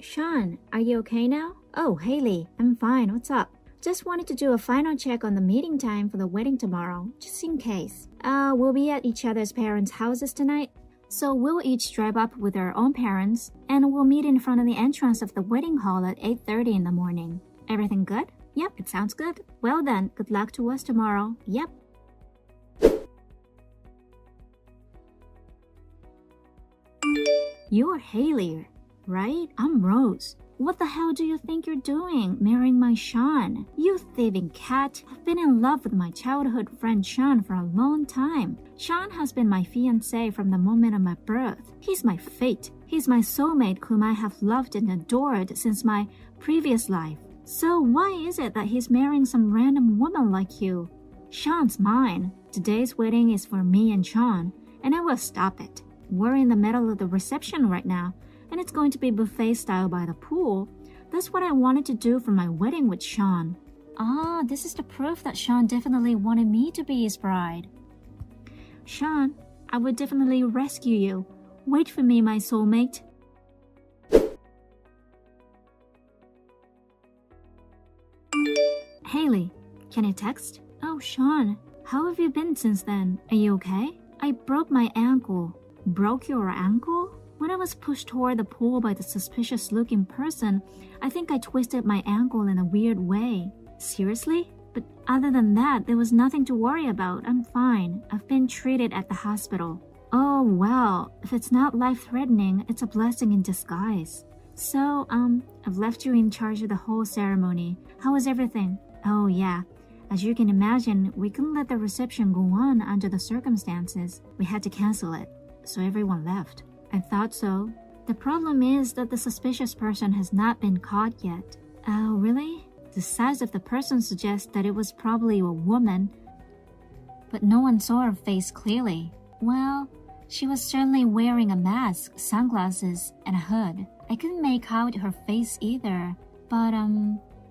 Sean, are you okay now? Oh, Haley, I'm fine. What's up? Just wanted to do a final check on the meeting time for the wedding tomorrow, just in case. We'll be at each other's parents' houses tonight. So we'll each drive up with our own parents, and we'll meet in front of the entrance of the wedding hall at 8:30 in the morning. Everything good? Yep, it sounds good. Well then, good luck to us tomorrow. Yep. You're Haley, right? I'm Rose. What the hell do you think you're doing, marrying my Sean? You thieving cat. I've been in love with my childhood friend Sean for a long time. Sean has been my fiancé from the moment of my birth. He's my fate. He's my soulmate whom I have loved and adored since my previous life. So why is it that he's marrying some random woman like you? Sean's mine. Today's wedding is for me and Sean, and I will stop it. We're in the middle of the reception right now, and it's going to be buffet style by the pool. That's what I wanted to do for my wedding with Sean. Ah, this is the proof that Sean definitely wanted me to be his bride. Sean, I will definitely rescue you. Wait for me, my soulmate. Haley, can I text? Oh, Sean, how have you been since then? Are you okay? I broke my ankle. Broke your ankle? When I was pushed toward the pool by the suspicious-looking person, I think I twisted my ankle in a weird way. Seriously? But other than that, there was nothing to worry about. I'm fine. I've been treated at the hospital. Oh, well, if it's not life-threatening, it's a blessing in disguise. So, I've left you in charge of the whole ceremony. How was everything? Oh, yeah. As you can imagine, we couldn't let the reception go on under the circumstances. We had to cancel it. So everyone left. I thought so. The problem is that the suspicious person has not been caught yet. Oh, really? The size of the person suggests that it was probably a woman, but no one saw her face clearly. Well, she was certainly wearing a mask, sunglasses, and a hood. I couldn't make out her face either, but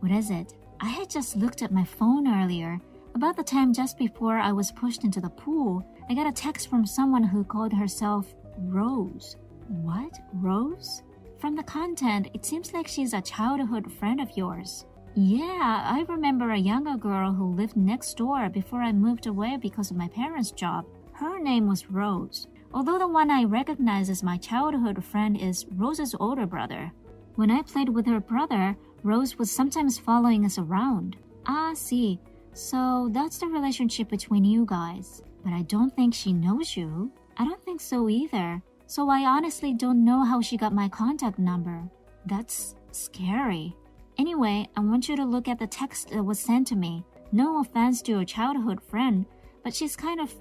what is it? I had just looked at my phone earlier. About the time just before I was pushed into the pool, I got a text from someone who called herself Rose. What? Rose? From the content, it seems like she's a childhood friend of yours. Yeah, I remember a younger girl who lived next door before I moved away because of my parents' job. Her name was Rose, although the one I recognize as my childhood friend is Rose's older brother. When I played with her brother, Rose was sometimes following us around. Ah, see. So that's the relationship between you guys. But I don't think she knows you. I don't think so either. So I honestly don't know how she got my contact number. That's scary. Anyway, I want you to look at the text that was sent to me. No offense to your childhood friend, but she's kind of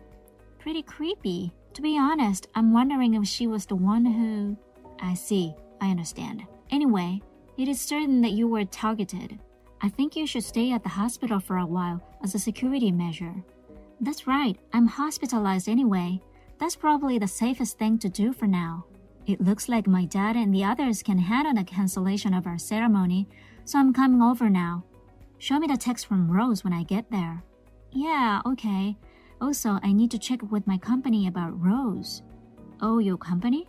pretty creepy. To be honest, I'm wondering if she was the one who... I see. I understand. Anyway, it is certain that you were targeted. I think you should stay at the hospital for a while as a security measure. That's right, I'm hospitalized anyway. That's probably the safest thing to do for now. It looks like my dad and the others can handle the cancellation of our ceremony, so I'm coming over now. Show me the text from Rose when I get there. Yeah, okay. Also, I need to check with my company about Rose. Oh, your company?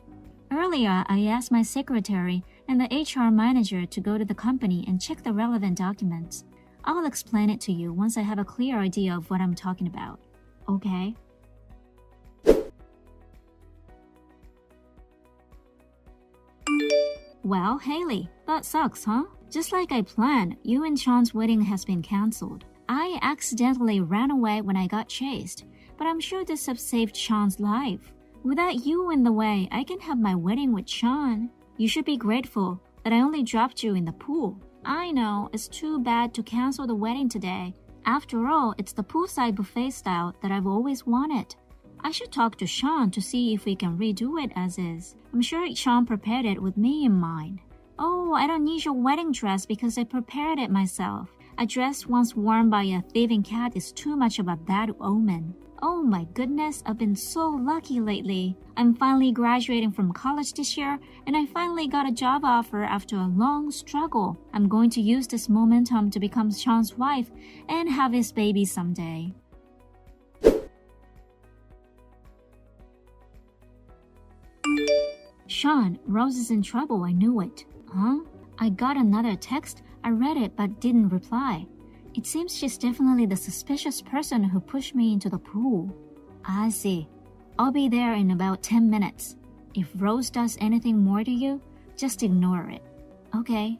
Earlier, I asked my secretary and the HR manager to go to the company and check the relevant documents. I'll explain it to you once I have a clear idea of what I'm talking about. Okay? Well, Haley, that sucks, huh? Just like I planned, you and Sean's wedding has been cancelled. I accidentally ran away when I got chased, but I'm sure this has saved Sean's life. Without you in the way, I can have my wedding with Sean. You should be grateful that I only dropped you in the pool. I know, it's too bad to cancel the wedding today. After all, it's the poolside buffet style that I've always wanted. I should talk to Sean to see if we can redo it as is. I'm sure Sean prepared it with me in mind. Oh, I don't need your wedding dress because I prepared it myself. A dress once worn by a thieving cat is too much of a bad omen. Oh my goodness, I've been so lucky lately. I'm finally graduating from college this year, and I finally got a job offer after a long struggle. I'm going to use this momentum to become Sean's wife and have his baby someday. Sean, Rose is in trouble, I knew it. Huh? I got another text. I read it but didn't reply. It seems she's definitely the suspicious person who pushed me into the pool. I see. I'll be there in about 10 minutes. If Rose does anything more to you, just ignore it. Okay.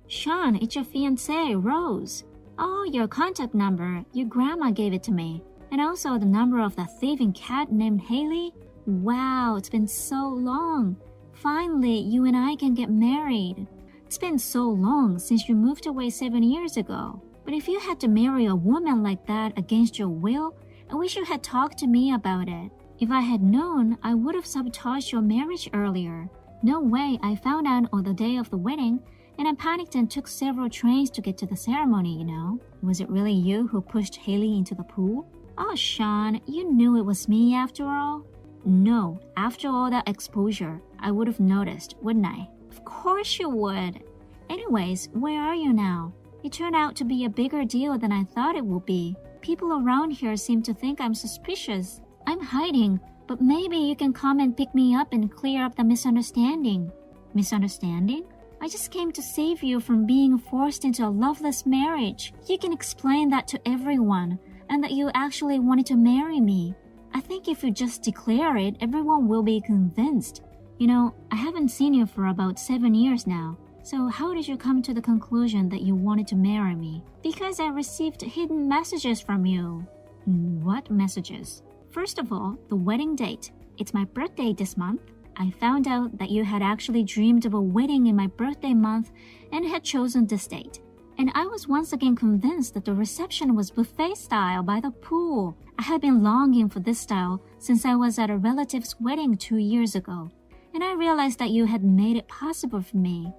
Sean, it's your fiancé, Rose. Oh, your contact number. Your grandma gave it to me. And also the number of that thieving cat named Haley. Wow, it's been so long. Finally, you and I can get married. It's been so long since you moved away 7 years ago. But if you had to marry a woman like that against your will, I wish you had talked to me about it. If I had known, I would have sabotaged your marriage earlier. No way, I found out on the day of the wedding, and I panicked and took several trains to get to the ceremony, you know. Was it really you who pushed Haley into the pool? Oh, Sean, you knew it was me after all? No, after all that exposure, I would have noticed, wouldn't I? Of course you would. Anyways, where are you now? It turned out to be a bigger deal than I thought it would be. People around here seem to think I'm suspicious. I'm hiding, but maybe you can come and pick me up and clear up the misunderstanding. Misunderstanding? I just came to save you from being forced into a loveless marriage. You can explain that to everyone, and that you actually wanted to marry me. I think if you just declare it, everyone will be convinced. You know, I haven't seen you for about 7 years now. So how did you come to the conclusion that you wanted to marry me? Because I received hidden messages from you. What messages? First of all, the wedding date. It's my birthday this month. I found out that you had actually dreamed of a wedding in my birthday month and had chosen this date. And I was once again convinced that the reception was buffet style by the pool. I had been longing for this style since I was at a relative's wedding 2 years ago. And I realized that you had made it possible for me.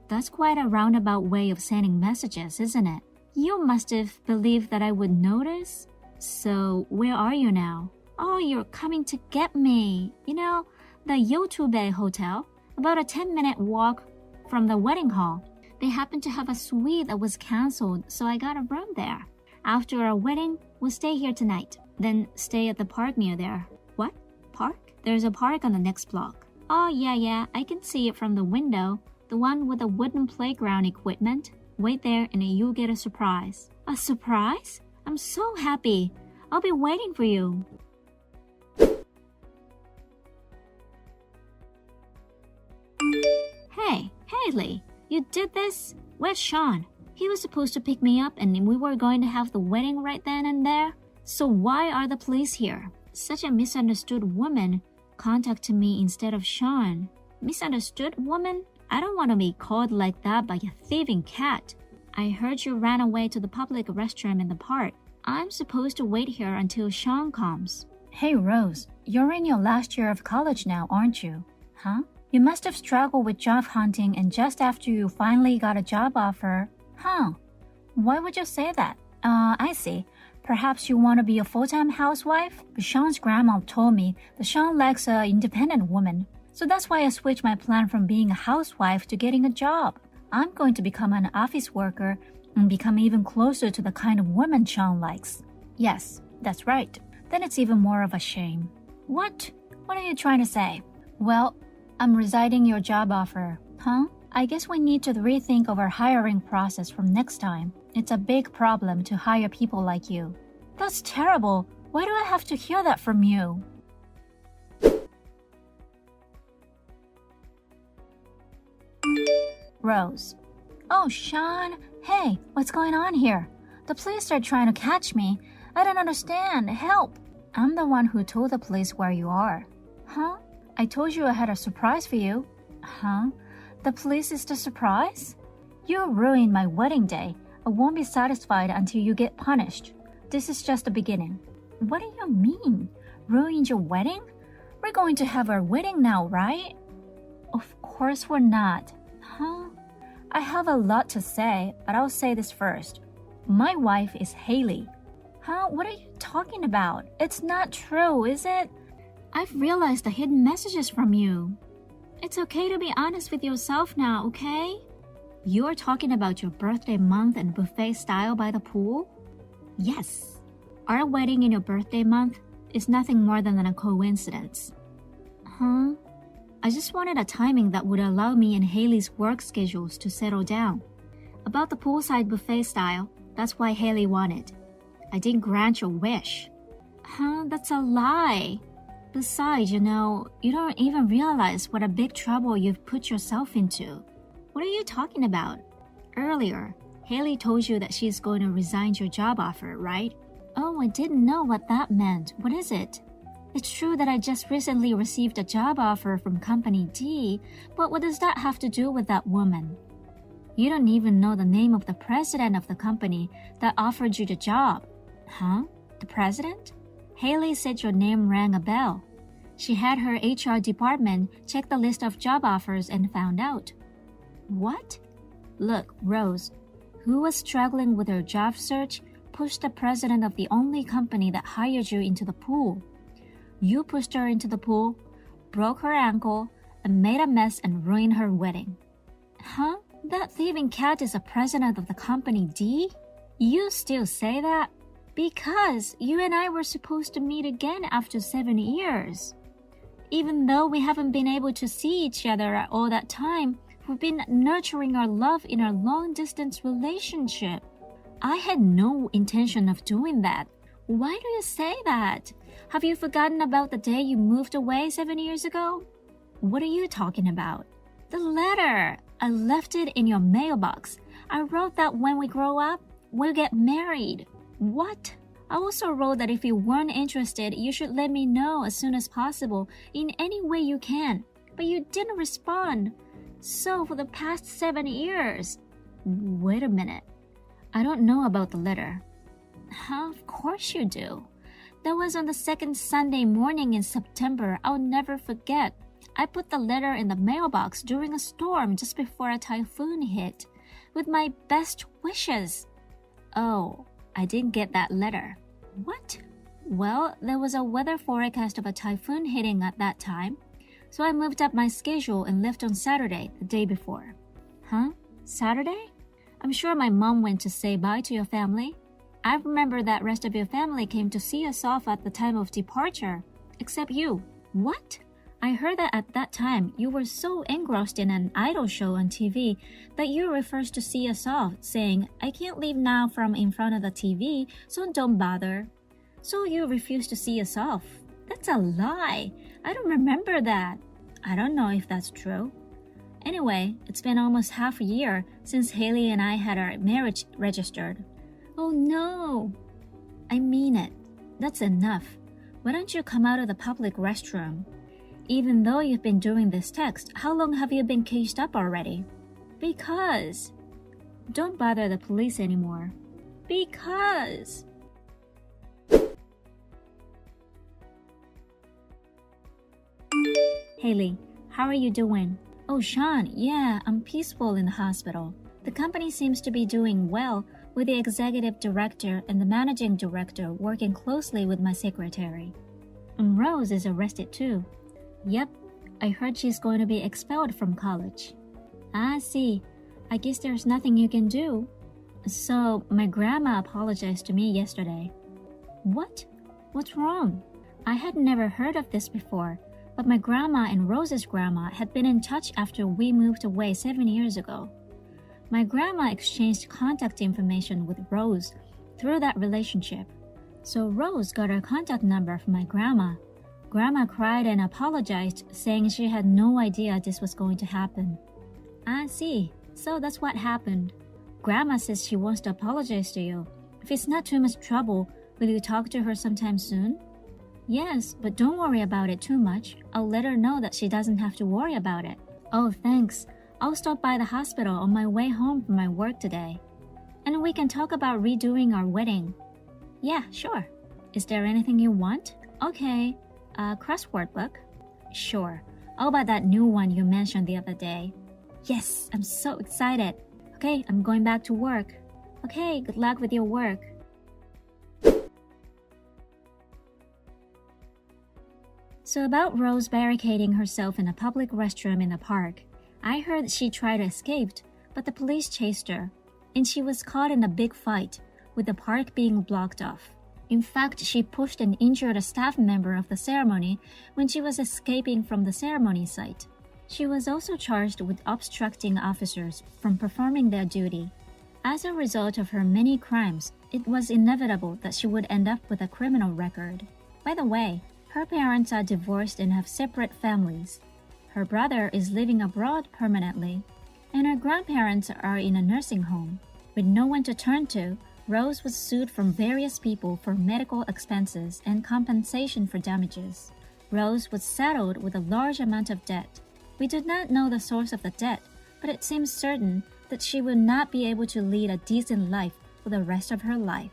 That's quite a roundabout way of sending messages, isn't it? You must have believed that I would notice. So, where are you now? Oh, you're coming to get me. You know, the Yotube Hotel, about a 10-minute walk from the wedding hall. They happened to have a suite that was cancelled, so I got a room there. After our wedding, we'll stay here tonight, then stay at the park near there. What? Park? There's a park on the next block. Oh, yeah, I can see it from the window. The one with the wooden playground equipment. Wait there and you'll get a surprise. A surprise? I'm so happy. I'll be waiting for you. Hey, Haley, you did this? Where's Sean? He was supposed to pick me up and we were going to have the wedding right then and there. So why are the police here? Such a misunderstood woman contacted me instead of Sean. Misunderstood woman? I don't want to be called like that by a thieving cat. I heard you ran away to the public restroom in the park. I'm supposed to wait here until Sean comes. Hey Rose, you're in your last year of college now, aren't you? Huh? You must have struggled with job hunting and just after you finally got a job offer. Huh? Why would you say that? I see. Perhaps you want to be a full-time housewife? But Sean's grandma told me that Sean likes an independent woman. So that's why I switched my plan from being a housewife to getting a job. I'm going to become an office worker and become even closer to the kind of woman Sean likes. Yes, that's right. Then it's even more of a shame. What? What are you trying to say? Well, I'm resigning your job offer. Huh? I guess we need to rethink of our hiring process from next time. It's a big problem to hire people like you. That's terrible. Why do I have to hear that from you? Rose. Oh, Sean. Hey, what's going on here? The police are trying to catch me. I don't understand. Help. I'm the one who told the police where you are. Huh? I told you I had a surprise for you. Huh? The police is the surprise? You ruined my wedding day. I won't be satisfied until you get punished. This is just the beginning. What do you mean? Ruined your wedding? We're going to have our wedding now, right? Of course we're not. Huh? I have a lot to say, but I'll say this first. My wife is Haley. Huh? What are you talking about? It's not true, is it? I've realized the hidden messages from you. It's okay to be honest with yourself now, okay? You're talking about your birthday month and buffet style by the pool? Yes. Our wedding in your birthday month is nothing more than a coincidence. Huh? I just wanted a timing that would allow me and Haley's work schedules to settle down. About the poolside buffet style, that's why Haley wanted. I didn't grant your wish. Huh? That's a lie. Besides, you don't even realize what a big trouble you've put yourself into. What are you talking about? Earlier, Haley told you that she's going to resign your job offer, right? Oh, I didn't know what that meant. What is it? It's true that I just recently received a job offer from Company D, but what does that have to do with that woman? You don't even know the name of the president of the company that offered you the job. Huh? The president? Haley said your name rang a bell. She had her HR department check the list of job offers and found out. What? Look, Rose, who was struggling with her job search, pushed the president of the only company that hired you into the pool. You pushed her into the pool, broke her ankle, and made a mess and ruined her wedding. Huh? That thieving cat is the president of the company D? You still say that? Because you and I were supposed to meet again after 7 years. Even though we haven't been able to see each other all that time, we've been nurturing our love in our long-distance relationship. I had no intention of doing that. Why do you say that? Have you forgotten about the day you moved away 7 years ago? What are you talking about? The letter. I left it in your mailbox. I wrote that when we grow up, we'll get married. What? I also wrote that if you weren't interested, you should let me know as soon as possible in any way you can. But you didn't respond. So for the past 7 years. Wait a minute. I don't know about the letter. Of course you do. That was on the second Sunday morning in September. I'll never forget. I put the letter in the mailbox during a storm just before a typhoon hit, with my best wishes. Oh, I didn't get that letter. What? Well, there was a weather forecast of a typhoon hitting at that time, so I moved up my schedule and left on Saturday, the day before. Huh? Saturday? I'm sure my mom went to say bye to your family. I remember that rest of your family came to see us off at the time of departure, except you. What? I heard that at that time you were so engrossed in an idol show on TV that you refused to see us off, saying, I can't leave now from in front of the TV, so don't bother. So you refused to see us off. That's a lie. I don't remember that. I don't know if that's true. Anyway, it's been almost half a year since Haley and I had our marriage registered. Oh no! I mean it. That's enough. Why don't you come out of the public restroom? Even though you've been doing this text, how long have you been caged up already? Because. Don't bother the police anymore. Because. Haley, how are you doing? Oh, Sean, yeah, I'm peaceful in the hospital. The company seems to be doing well, with the executive director and the managing director working closely with my secretary. And Rose is arrested too. Yep, I heard she's going to be expelled from college. I see. I guess there's nothing you can do. So, my grandma apologized to me yesterday. What? What's wrong? I had never heard of this before, but my grandma and Rose's grandma had been in touch after we moved away 7 years ago. My grandma exchanged contact information with Rose through that relationship. So Rose got her contact number from my grandma. Grandma cried and apologized, saying she had no idea this was going to happen. I see. So that's what happened. Grandma says she wants to apologize to you. If it's not too much trouble, will you talk to her sometime soon? Yes, but don't worry about it too much. I'll let her know that she doesn't have to worry about it. Oh, thanks. I'll stop by the hospital on my way home from my work today. And we can talk about redoing our wedding. Yeah, sure. Is there anything you want? Okay. A crossword book? Sure. I'll buy that new one you mentioned the other day. Yes, I'm so excited. Okay, I'm going back to work. Okay, good luck with your work. So about Rose barricading herself in a public restroom in the park, I heard she tried to escape, but the police chased her, and she was caught in a big fight, with the park being blocked off. In fact, she pushed and injured a staff member of the ceremony when she was escaping from the ceremony site. She was also charged with obstructing officers from performing their duty. As a result of her many crimes, it was inevitable that she would end up with a criminal record. By the way, her parents are divorced and have separate families. Her brother is living abroad permanently, and her grandparents are in a nursing home. With no one to turn to, Rose was sued from various people for medical expenses and compensation for damages. Rose was saddled with a large amount of debt. We do not know the source of the debt, but it seems certain that she will not be able to lead a decent life for the rest of her life.